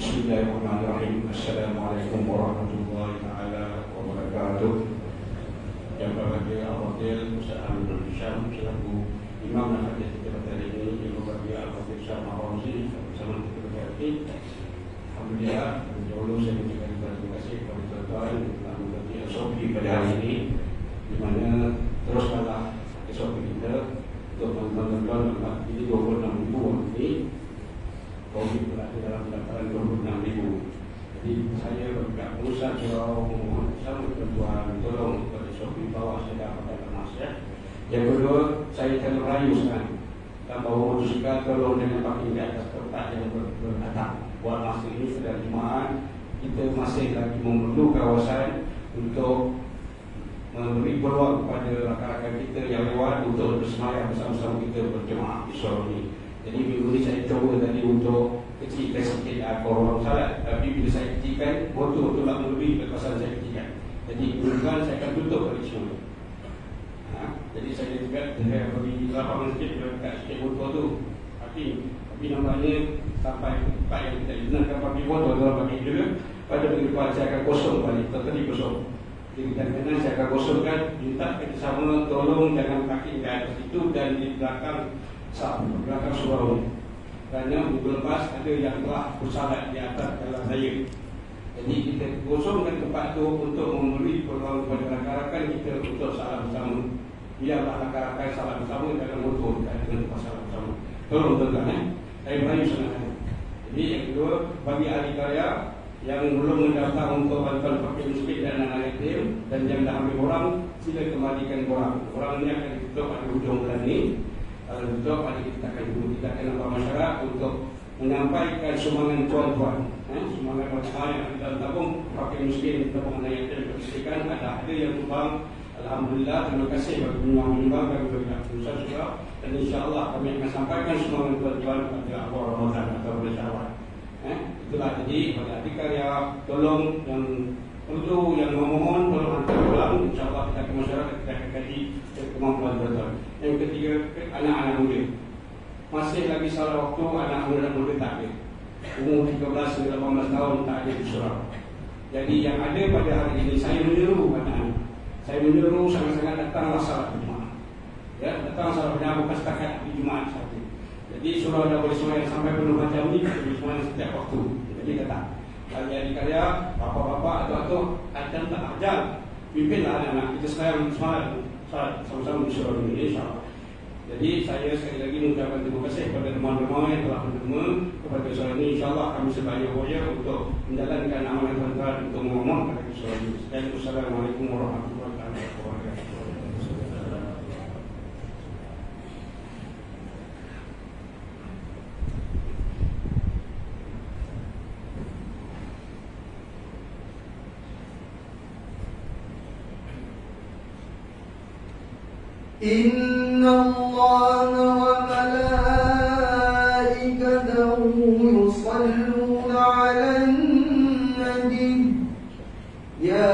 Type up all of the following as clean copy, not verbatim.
Bismillahirrahmanirrahim. Assalamualaikum warahmatullahi taala wabarakatuh. Yang berbahagia Al-Fadhil Ustaz Abdul Syam selaku Imam dan Hadis kita pada hari ini, yang berbahagia Al-Fadhil Syam Marozi bersama kita berhati. Alhamdulillah, dahulu saya mengucapkan terima kasih kepada tuan-tuan yang telah memberi SOP pada hari ini, di mana teruskanlah SOP kita untuk tuan-tuan ini 26,000 ini. Covid berada dalam pendaftaran 26,000. Jadi saya berpihak pengusaha surau memohon sama tuan-tuan tolong kepada SOP bawah saya dapat emas ya. Yang kedua, saya akan merayu sekarang dan bawa motosikal tolong dengan parking di atas tempat yang beratap. Buat masa ini sedang Jumaat, kita masih lagi memerlukan kawasan untuk memberi peluang kepada rakan-rakan kita yang lewat untuk bersemayam bersama-sama kita berjemaah di surau ini. Jadi minggu ni saya cuba tadi untuk kecilkan sikit korang salat. Tapi bila saya kecilkan, motor tu tak melebihi kekuasaan saya kecilkan. Jadi kemudian saya akan tutup balik semua. Jadi saya juga bagi lapangan sikit dekat sikit motor tu. Tapi nampaknya sampai tempat yang kita gunakan pakai motor dalam pakai juga. Pada minggu depan saya akan kosong balik, totally kosong. Jadi kadang-kadang saya akan kosongkan, minta kerjasama tolong jangan pakai di atas itu dan di belakang belakang surau ini. Kerana minggu lepas ada yang telah bersalat di atas dalam saya. Jadi kita kosongkan tempat itu untuk memberi peluang kepada rakan-rakan kita untuk salat bersama. Biarlah rakan-rakan salat bersama dalam motor dengan tempat salat bersama. Tolong tuan-tuan saya merayu sangat. Jadi yang kedua, bagi ahli karya yang belum mendaftar untuk bantuan fakir miskin dan anak yatim dan yang dah ambil orang, sila kembalikan orang. Orang ini akan ditutup pada hujung bulan ini. Untuk pada kita akan nampak masyarakat untuk menyampaikan sumbangan tuan-tuan, sumbangan masyarakat yang ada dalam tabung fakir miskin, tabung anak yatim kemiskinkan ada yang tumbang. Alhamdulillah, terima kasih bagi penyumbang bagi pengusaha juga, dan insyaAllah kami akan sampaikan sumbangan tuan-tuan pada awal Ramadan atau pada Syawal. Itulah jadi pada adik karya tolong yang perlu yang memohon tolong hantar pulang. InsyaAllah kita ke masyarakat kita akan kaji kemampuan tuan-tuan. Yang ketiga, anak-anak muda. Masih lagi salah waktu anak-anak muda tak ada. Umur 13 hingga 18 tahun tak ada di surau. Jadi yang ada pada hari ini, saya menyeru anak-anak. Saya menyeru sangat-sangat datanglah salat Jumaat. Ya, datang salat Jumaat bukan setakat di Jumaat saja. Jadi surau dah boleh sembahyang sampai penuh macam ni, boleh sembahyang setiap waktu. Jadi datang. Bagi adik karya, bapak-bapak atau ajar tak ajar, pimpinlah anak-anak kita sekarang semalam sama-sama di surau ini, insyaAllah. Jadi saya sekali lagi mengucapkan terima kasih kepada teman-teman yang telah menerima kepada surau ini. InsyaAllah kami sebagai upaya untuk menjalankan amalan tuan-tuan untuk memohon kepada surau ini. Assalamualaikum warahmatullahi wabarakatuh. Inna Allah wa malaikatahu yusalluna 'alan nabi ya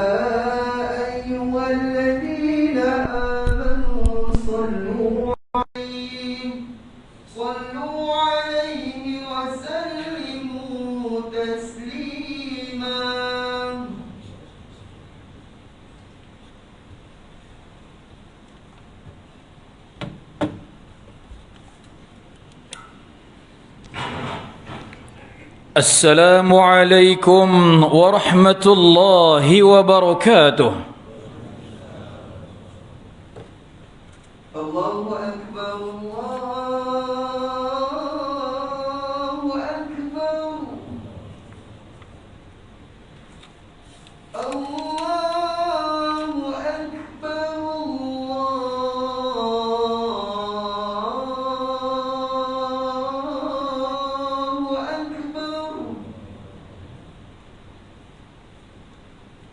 ayyuhalladzina amanu sallu 'alaihi wa sallimu taslima. السلام عليكم ورحمة الله وبركاته. الله أكبر الله أكبر الله أكبر الله أكبر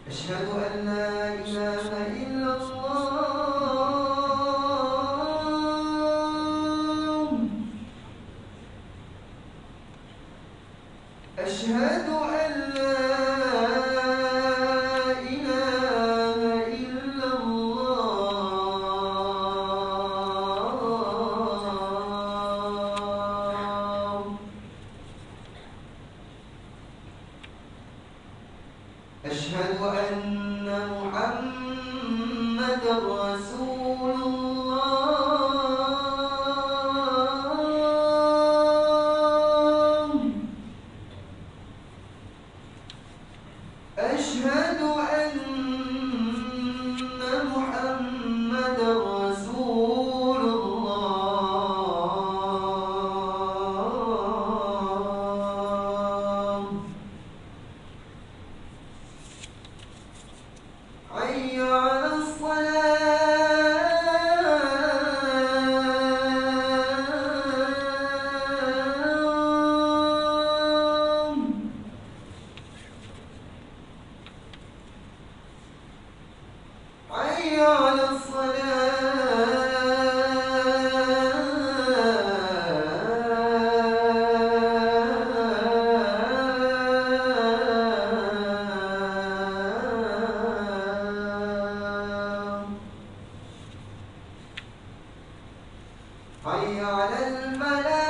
أشهد أن لا إله إلا الله أشهد أن لا إله إلا الله أشهد أن محمدا رسول الله أشهد أن محمدا رسول الله حي على الصلاة حي على الصلاة حي على الفلاح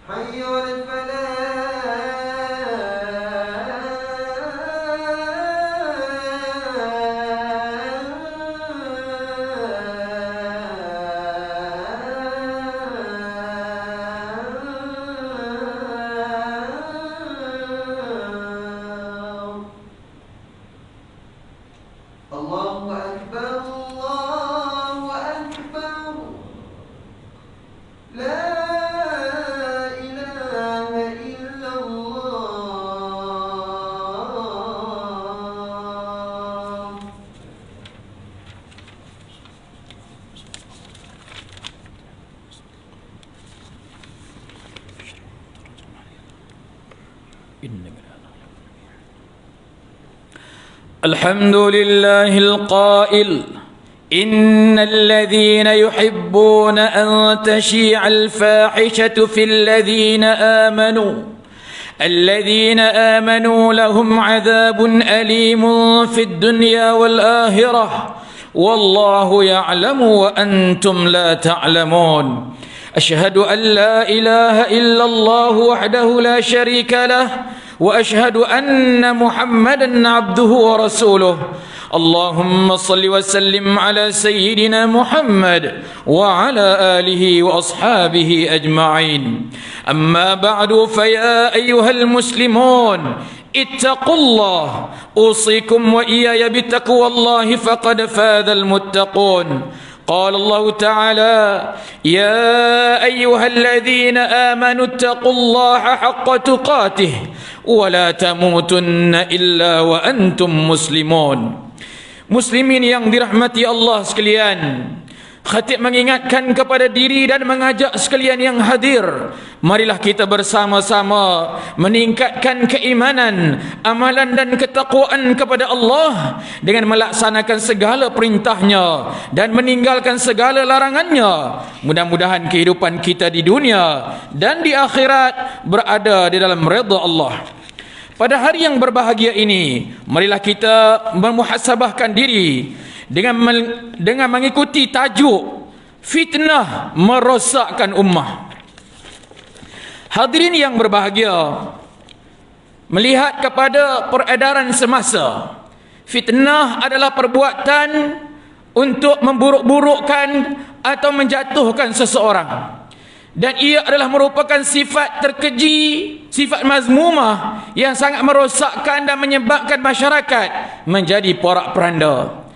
حي على الفلاح الله أكبر الله أكبر لا إله إلا الله الحمد لله القائل إن الذين يحبون أن تشيع الفاحشة في الذين آمنوا لهم عذاب أليم في الدنيا والآخرة والله يعلم وأنتم لا تعلمون. أشهد أن لا إله إلا الله وحده لا شريك له وأشهد أن محمدا عبده ورسوله. اللهم صل وسلم على سيدنا محمد وعلى آله وأصحابه أجمعين. أما بعد فيا أيها المسلمون اتقوا الله، أوصيكم وإياي بتقوى الله فقد فاز المتقون. قال الله تعالى: يا أيها الذين آمنوا اتقوا الله حق تقاته ولا تموتن إلا وأنتم مسلمون. Muslimin yang dirahmati Allah sekalian, khatib mengingatkan kepada diri dan mengajak sekalian yang hadir, marilah kita bersama-sama meningkatkan keimanan, amalan dan ketakwaan kepada Allah dengan melaksanakan segala perintahnya dan meninggalkan segala larangannya. Mudah-mudahan kehidupan kita di dunia dan di akhirat berada di dalam redha Allah. Pada hari yang berbahagia ini, marilah kita memuhasabahkan diri dengan mengikuti tajuk fitnah merosakkan ummah. Hadirin yang berbahagia, melihat kepada peredaran semasa, fitnah adalah perbuatan untuk memburuk-burukkan atau menjatuhkan seseorang, dan ia adalah merupakan sifat terkeji, sifat mazmumah yang sangat merosakkan dan menyebabkan masyarakat menjadi porak-poranda.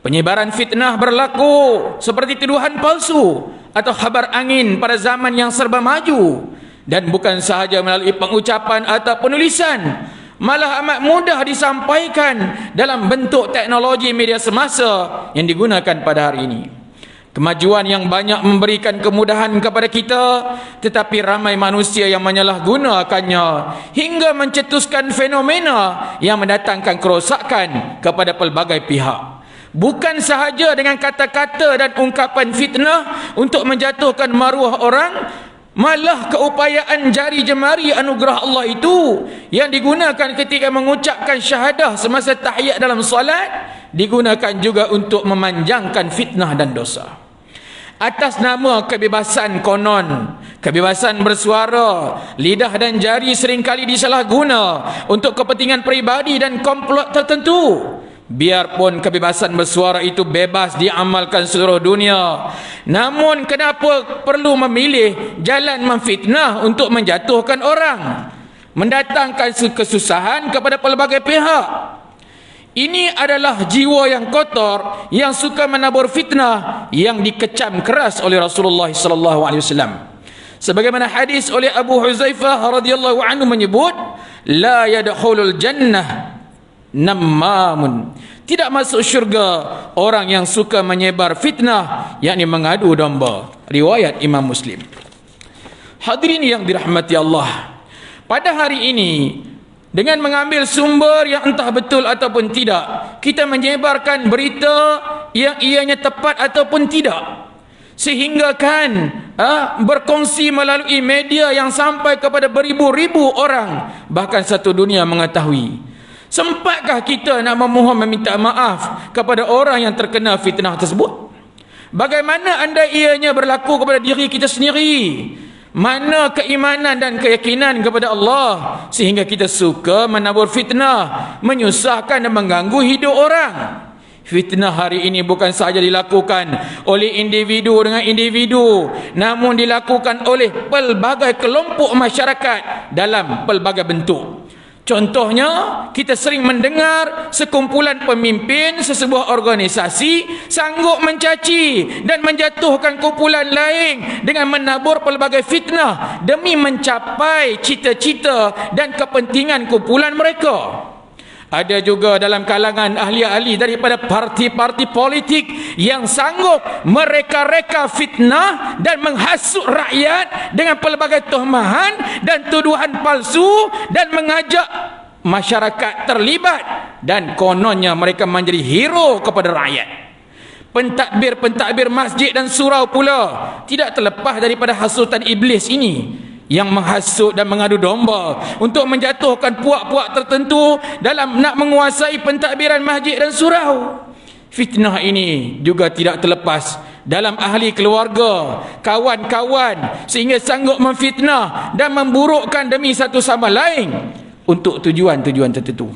Penyebaran fitnah berlaku seperti tuduhan palsu atau khabar angin pada zaman yang serba maju, dan bukan sahaja melalui pengucapan atau penulisan, malah amat mudah disampaikan dalam bentuk teknologi media semasa yang digunakan pada hari ini. Kemajuan yang banyak memberikan kemudahan kepada kita, tetapi ramai manusia yang menyalahgunakannya hingga mencetuskan fenomena yang mendatangkan kerosakan kepada pelbagai pihak. Bukan sahaja dengan kata-kata dan ungkapan fitnah untuk menjatuhkan maruah orang, malah keupayaan jari jemari anugerah Allah itu yang digunakan ketika mengucapkan syahadah semasa tahiyat dalam solat digunakan juga untuk memanjangkan fitnah dan dosa. Atas nama kebebasan konon, kebebasan bersuara, lidah dan jari seringkali disalahguna untuk kepentingan peribadi dan komplot tertentu. Biarpun kebebasan bersuara itu bebas diamalkan seluruh dunia, namun kenapa perlu memilih jalan memfitnah untuk menjatuhkan orang, mendatangkan kesusahan kepada pelbagai pihak? Ini adalah jiwa yang kotor yang suka menabur fitnah yang dikecam keras oleh Rasulullah sallallahu alaihi wasallam. Sebagaimana hadis oleh Abu Huzaifah radhiyallahu anhu menyebut, la yadkhulul jannah nammamun, tidak masuk syurga orang yang suka menyebar fitnah, yakni mengadu domba. Riwayat Imam Muslim. Hadirin yang dirahmati Allah, pada hari ini dengan mengambil sumber yang entah betul ataupun tidak, kita menyebarkan berita yang ianya tepat ataupun tidak, sehingga kan berkongsi melalui media yang sampai kepada beribu-ribu orang, bahkan satu dunia mengetahui. Sempatkah kita nak memohon meminta maaf kepada orang yang terkena fitnah tersebut? Bagaimana anda ianya berlaku kepada diri kita sendiri? Mana keimanan dan keyakinan kepada Allah sehingga kita suka menabur fitnah, menyusahkan dan mengganggu hidup orang? Fitnah hari ini bukan sahaja dilakukan oleh individu dengan individu, namun dilakukan oleh pelbagai kelompok masyarakat dalam pelbagai bentuk. Contohnya, kita sering mendengar sekumpulan pemimpin sesebuah organisasi sanggup mencaci dan menjatuhkan kumpulan lain dengan menabur pelbagai fitnah demi mencapai cita-cita dan kepentingan kumpulan mereka. Ada juga dalam kalangan ahli-ahli daripada parti-parti politik yang sanggup mereka-reka fitnah dan menghasut rakyat dengan pelbagai tuhmahan dan tuduhan palsu dan mengajak masyarakat terlibat, dan kononnya mereka menjadi hero kepada rakyat. Pentadbir-pentadbir masjid dan surau pula tidak terlepas daripada hasutan iblis ini, yang menghasut dan mengadu domba untuk menjatuhkan puak-puak tertentu dalam nak menguasai pentadbiran masjid dan surau. Fitnah ini juga tidak terlepas dalam ahli keluarga, kawan-kawan, sehingga sanggup memfitnah dan memburukkan demi satu sama lain untuk tujuan-tujuan tertentu.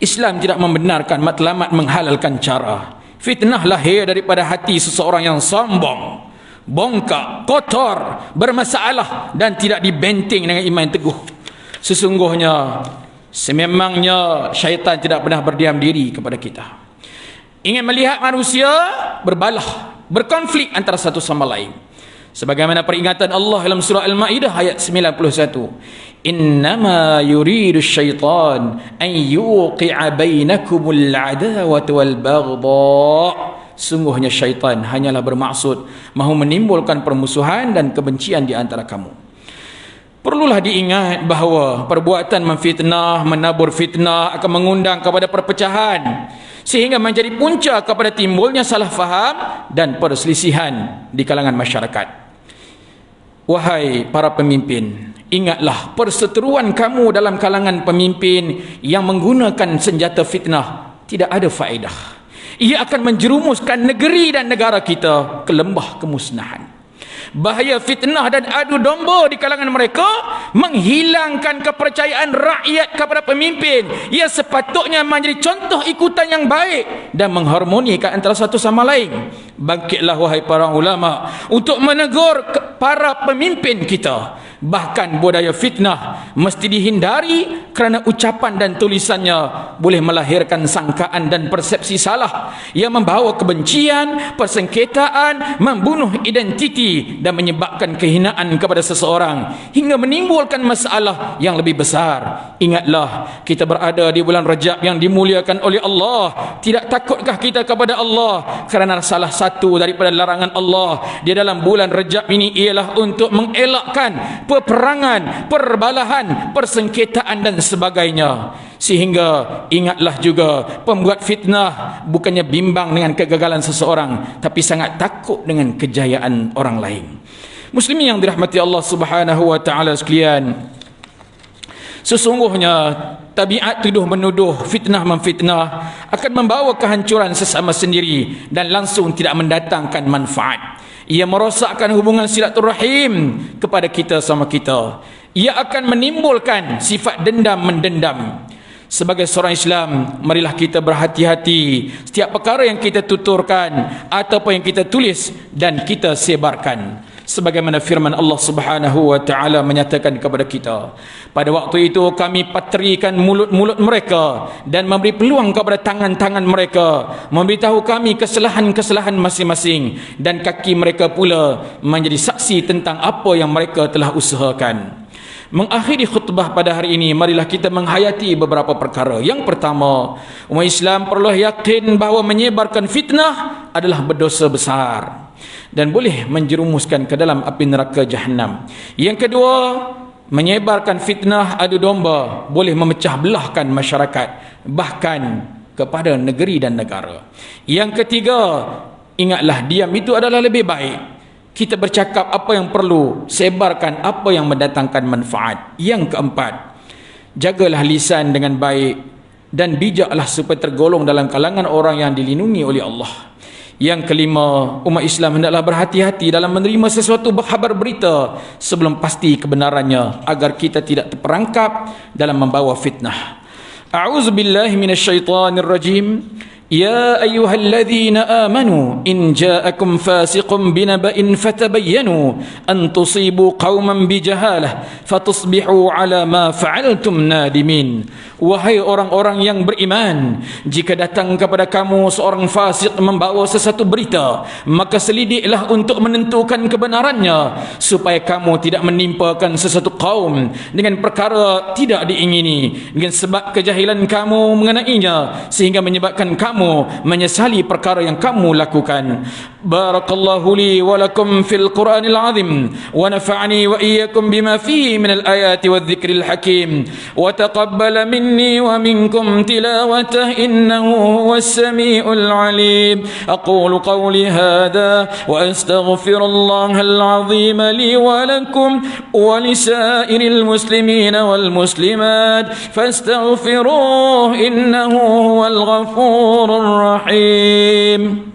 Islam tidak membenarkan matlamat menghalalkan cara. Fitnah lahir daripada hati seseorang yang sombong, bongkak, kotor, bermasalah dan tidak dibenteng dengan iman teguh. Sesungguhnya, sememangnya syaitan tidak pernah berdiam diri kepada kita. Ingin melihat manusia berbalah, berkonflik antara satu sama lain. Sebagaimana peringatan Allah dalam surah Al-Maidah ayat 91. Innama yuridu syaitan an yuqi'a bainakumul adawata wal baghdha. Sungguhnya syaitan hanyalah bermaksud mahu menimbulkan permusuhan dan kebencian di antara kamu. Perlulah diingat bahawa perbuatan memfitnah, menabur fitnah akan mengundang kepada perpecahan, sehingga menjadi punca kepada timbulnya salah faham dan perselisihan di kalangan masyarakat. Wahai para pemimpin, ingatlah perseteruan kamu dalam kalangan pemimpin yang menggunakan senjata fitnah tidak ada faedah. Ia akan menjerumuskan negeri dan negara kita ke lembah kemusnahan. Bahaya fitnah dan adu domba di kalangan mereka menghilangkan kepercayaan rakyat kepada pemimpin yang sepatutnya menjadi contoh ikutan yang baik dan mengharmonikan antara satu sama lain. Bangkitlah wahai para ulama untuk menegur para pemimpin kita. Bahkan budaya fitnah mesti dihindari kerana ucapan dan tulisannya boleh melahirkan sangkaan dan persepsi salah yang membawa kebencian, persengketaan, membunuh identiti dan menyebabkan kehinaan kepada seseorang hingga menimbulkan masalah yang lebih besar. Ingatlah, kita berada di bulan Rajab yang dimuliakan oleh Allah. Tidak takutkah kita kepada Allah? Kerana salah satu daripada larangan Allah di dalam bulan Rajab ini ialah untuk mengelakkan peperangan, perbalahan, persengketaan dan sebagainya. Sehingga ingatlah juga, pembuat fitnah bukannya bimbang dengan kegagalan seseorang, tapi sangat takut dengan kejayaan orang lain. Muslimin yang dirahmati Allah Subhanahu wa taala sekalian, sesungguhnya tabiat tuduh menuduh, fitnah memfitnah akan membawa kehancuran sesama sendiri dan langsung tidak mendatangkan manfaat. Ia merosakkan hubungan silaturahim kepada kita sama kita. Ia akan menimbulkan sifat dendam mendendam. Sebagai seorang Islam, marilah kita berhati-hati setiap perkara yang kita tuturkan ataupun yang kita tulis dan kita sebarkan. Sebagaimana firman Allah Subhanahu wa taala menyatakan kepada kita, pada waktu itu kami patrikan mulut-mulut mereka dan memberi peluang kepada tangan-tangan mereka, memberitahu kami kesalahan-kesalahan masing-masing, dan kaki mereka pula menjadi saksi tentang apa yang mereka telah usahakan. Mengakhiri khutbah pada hari ini, marilah kita menghayati beberapa perkara. Yang pertama, umat Islam perlu yakin bahawa menyebarkan fitnah adalah berdosa besar dan boleh menjerumuskan ke dalam api neraka Jahannam. Yang kedua, menyebarkan fitnah adu domba boleh memecah belahkan masyarakat, bahkan kepada negeri dan negara. Yang ketiga, ingatlah diam itu adalah lebih baik. Kita bercakap apa yang perlu, sebarkan apa yang mendatangkan manfaat. Yang keempat, jagalah lisan dengan baik dan bijaklah supaya tergolong dalam kalangan orang yang dilindungi oleh Allah. Yang kelima, umat Islam hendaklah berhati-hati dalam menerima sesuatu khabar berita sebelum pasti kebenarannya, agar kita tidak terperangkap dalam membawa fitnah. A'udzubillahi minasyaitonirrajim. يا أيها الذين آمنوا إن جاءكم فاسق بنبأ فتبينوا أن تصيبوا قوما بجهالة فتصبحوا على ما فعلتم نادمين. Wahai orang-orang yang beriman, jika datang kepada kamu seorang fasik membawa sesuatu berita, maka selidiklah untuk menentukan kebenarannya, supaya kamu tidak menimpakan sesuatu kaum dengan perkara tidak diingini dengan sebab kejahilan kamu mengenainya, sehingga menyebabkan kamu menyesali perkara yang kamu lakukan. Barakallahu li wa lakum fil Qur'anil azim wa nafa'ani wa iyyakum bima fihi minal ayati wadh-dhikril hakim wa taqabbala minni wa minkum tilawatah innahu huwas samiul alim. Aqulu qawli hadha wa astaghfirullahal azim li wa lakum wa lisairil muslimin wal muslimat fastaghfiruhu innahu huwal ghafurur rahim.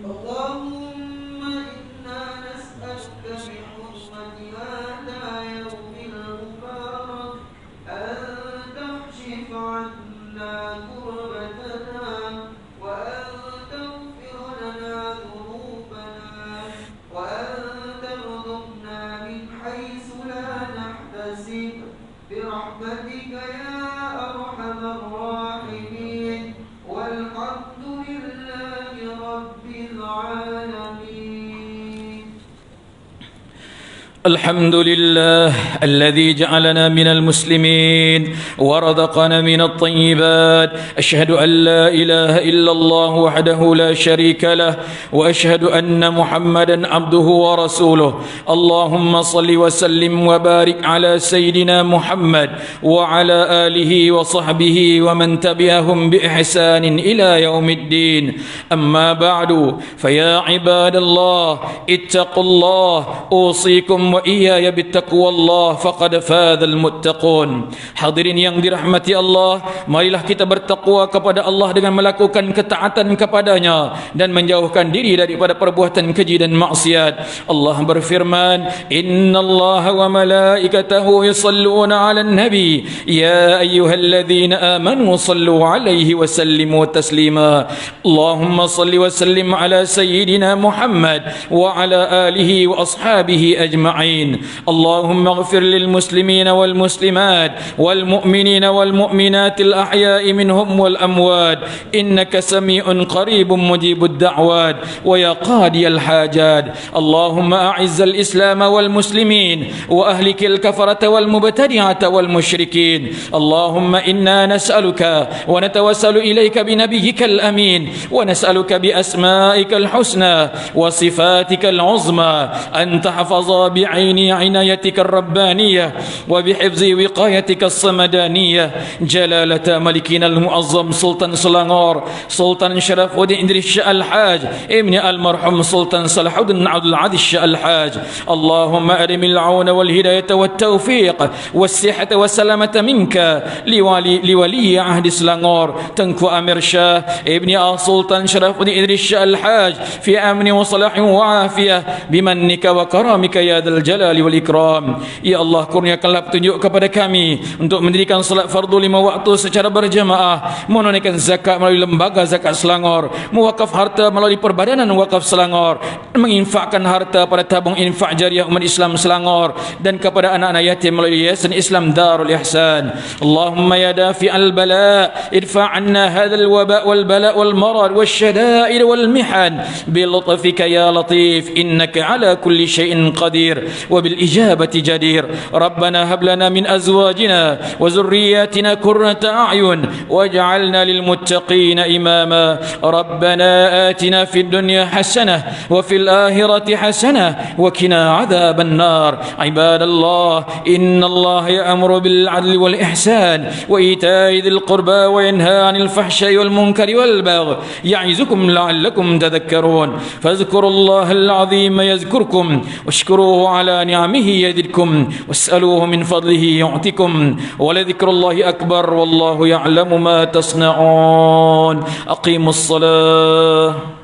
برحمتك يا أرحم الراحمين والحمد لله رب العالمين. الحمد لله الذي جعلنا من المسلمين ورزقنا من الطيبات. أشهد أن لا إله إلا الله وحده لا شريك له وأشهد أن محمدا عبده ورسوله. اللهم صل وسلم وبارك على سيدنا محمد وعلى آله وصحبه ومن تبعهم بإحسان إلى يوم الدين. أما بعد، فيا عباد الله اتقوا الله، أوصيكم وإياي بالتقوى الله فقد فاز المتقون. Hadirin yang dirahmati Allah, marilah kita bertakwa kepada Allah dengan melakukan ketaatan kepadanya dan menjauhkan diri daripada perbuatan keji dan maksiat. Allah berfirman, innallaha wa malaikatahu yusalluna 'alan nabi ya ayyuhalladzina amanu sallu 'alaihi wa sallimu taslima. Allahumma salli wa sallim ala sayyidina Muhammad wa ala alihi wa ashabihi ajma'in. Allahumma ighfir lil muslimina wal muslimat wal mu'minina wal mu'minatil ahya'i minhum wal amwat innaka sami'un qaribun mujibud da'wat wa ya qadiyal hajat. Allahumma a'izzal islam wal muslimin wa ahlikil kafarata wal mubtadi'ata wal musyrikin. Allahumma inna nas'aluka wa natawassalu ilayka bi nabiyyikal amin wa nas'aluka bi asma'ikal husna wa sifatikal uzma an tahfaza bi 'aini 'inayatikar rabbaniyah wa bi hifzi wiqayatikal samadaniyah jalalata malikina al-mu'azzam Sultan Selangor Sultan Syarafuddin Idris Shah Al-Haj ibni al-marhum Sultan Salahuddin Abdul Aziz Shah Al-Haj. Allahumma arimil 'auna wal hidayata wat taufiq was sihhata was salamata minka liwali ahdi Selangor Tengku Amir Shah ibni Sultan Syarafuddin Idris Shah Al-Haj fi amni wa salahin wa afiyah bimannika wa karamika ya dzal jalali wal ikram. Ya Allah, kurniakanlah petunjuk kepada kami untuk mendirikan salat fardu 5 waktu secara berjamaah, menunaikan zakat melalui lembaga zakat Selangor, mewakaf harta melalui perbadanan wakaf Selangor, menginfakkan harta pada tabung infak jariah umat Islam Selangor dan kepada anak-anak yatim melalui Yayasan Islam Darul Ihsan. Allahumma ya dafi'al bala idfa' 'anna hadzal waba' wal bala' wal marad wasyada'id wal mihan bi lutfika ya latif innaka 'ala kulli syai'in qadir wa bil ijabati jadir. Rabbana hab lana min azwajina wa zurriyyatina qurrata a'yun waj'alna lil muttaqina imama. Rabbana atina fid dunya hasanah wa fil akhirati hasanah wa qina 'adzaban nar. Ibadallah, innallaha ya'muru bil 'adli wal ihsan wa ita'i dzil qurba wa yanha 'anil fahsya'i wal munkari wal baghi ya'izukum la'allakum tadhakkarun. Fadhkurullaha al-'azima yazkurkum washkuruhu 'ala ni'amihi yazidkum was'aluhu min fadlihi yu'tikum wa la dhikrullahi akbar wallahu ya'lamu ma tasna'un. Aqimus salah.